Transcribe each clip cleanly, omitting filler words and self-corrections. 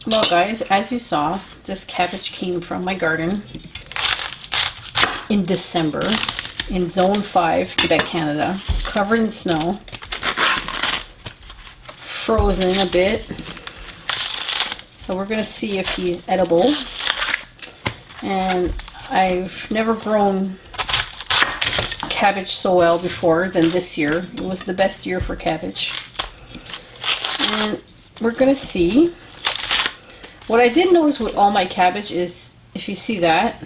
Well guys, as you saw, this cabbage came from my garden in December in Zone 5, Quebec, Canada, covered in snow, frozen a bit. So we're going to see if he's edible. And I've never grown cabbage so well before than this year. It was the best year for cabbage. And we're going to see. What I did notice with all my cabbage is, if you see that,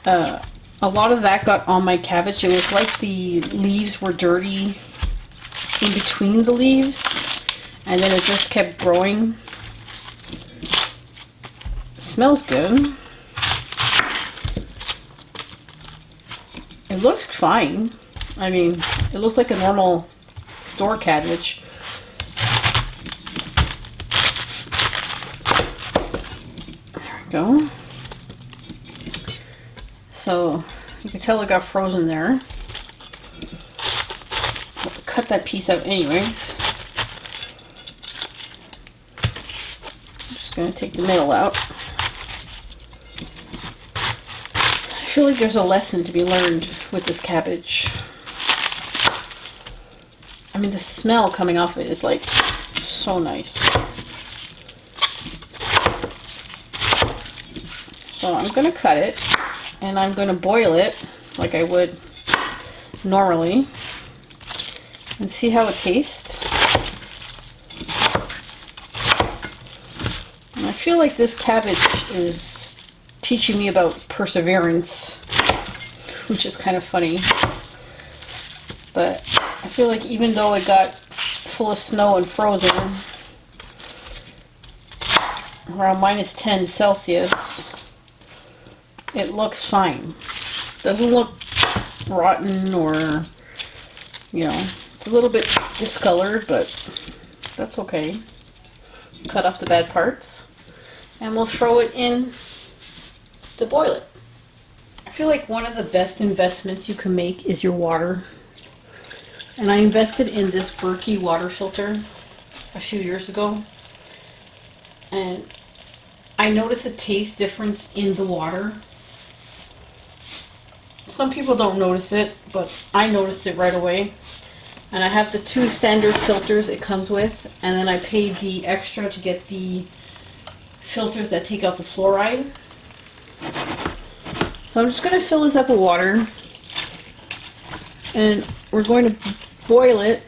a lot of that got on my cabbage. It was like the leaves were dirty in between the leaves, and then it just kept growing. It smells good. It looks fine. I mean, it looks like a normal store cabbage. Go. So you can tell it got frozen there. I'll cut that piece out anyways. I'm just going to take the middle out. I feel like there's a lesson to be learned with this cabbage. I mean, the smell coming off it is like so nice. So I'm going to cut it, and I'm going to boil it like I would normally, and see how it tastes. And I feel like this cabbage is teaching me about perseverance, which is kind of funny. But I feel like even though it got full of snow and frozen, around -10 Celsius, it looks fine. Doesn't look rotten or, you know, it's a little bit discolored, but that's okay. Cut off the bad parts, and we'll throw it in to boil it. I feel like one of the best investments you can make is your water. And I invested in this Berkey water filter a few years ago, and I noticed a taste difference in the water. Some people don't notice it, but I noticed it right away. And I have the 2 standard filters it comes with, and then I paid the extra to get the filters that take out the fluoride. So I'm just going to fill this up with water, and we're going to boil it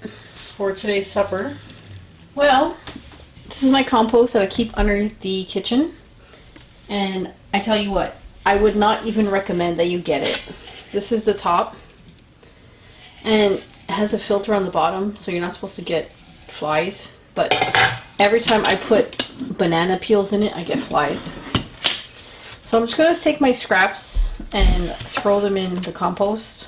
for today's supper. Well, this is my compost that I keep under the kitchen, and I tell you what, I would not even recommend that you get it. This is the top, and it has a filter on the bottom, so you're not supposed to get flies, but every time I put banana peels in it, I get flies. So I'm just going to take my scraps and throw them in the compost.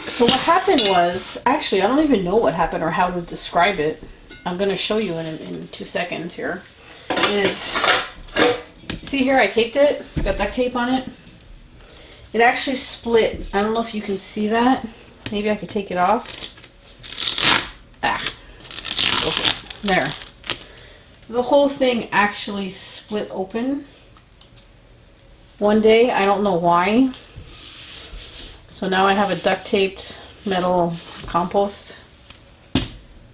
So what happened was, actually I don't even know what happened or how to describe it. I'm going to show you in 2 seconds here. See here, I taped it, got duct tape on it. It actually split. I don't know if you can see that. Maybe I could take it off. Okay. There. The whole thing actually split open one day. I don't know why. So now I have a duct taped metal compost.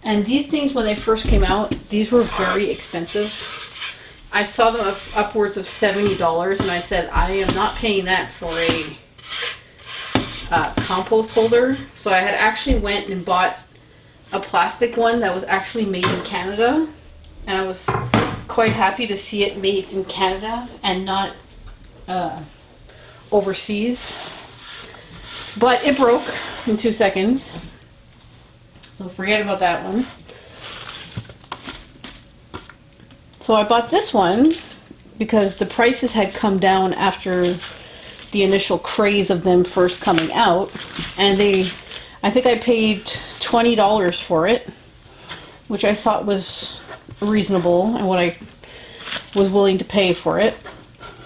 And these things, when they first came out, these were very expensive. I saw them upwards of $70, and I said, I am not paying that for a compost holder. So I had actually went and bought a plastic one that was actually made in Canada, and I was quite happy to see it made in Canada and not overseas. But it broke in 2 seconds. So forget about that one. So I bought this one because the prices had come down after the initial craze of them first coming out. And I think I paid $20 for it, which I thought was reasonable and what I was willing to pay for it.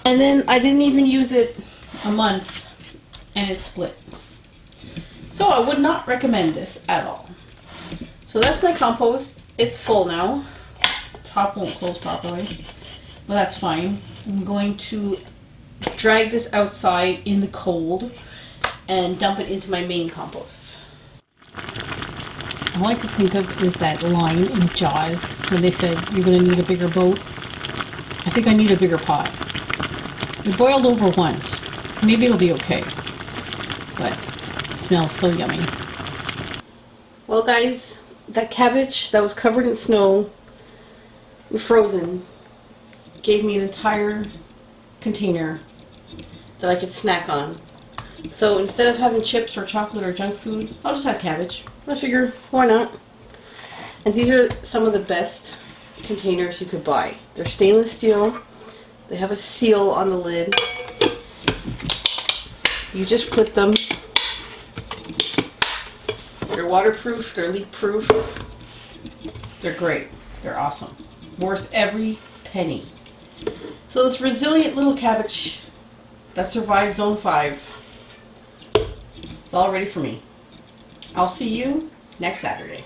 And then I didn't even use it a month and it split. So I would not recommend this at all. So that's my compost. It's full now. Top won't close properly, but that's fine. I'm going to drag this outside in the cold and dump it into my main compost. All I could think of is that line in Jaws when they said you're going to need a bigger boat. I think I need a bigger pot. It boiled over once. Maybe it'll be okay, but it smells so yummy. Well guys, that cabbage that was covered in snow, frozen, gave me an entire container that I could snack on. So instead of having chips or chocolate or junk food, I'll just have cabbage. I figure, why not? And these are some of the best containers you could buy. They're stainless steel. They have a seal on the lid. You just clip them. They're waterproof, they're leak proof. They're great. They're awesome. Worth every penny. So this resilient little cabbage that survived Zone 5 is all ready for me. I'll see you next Saturday.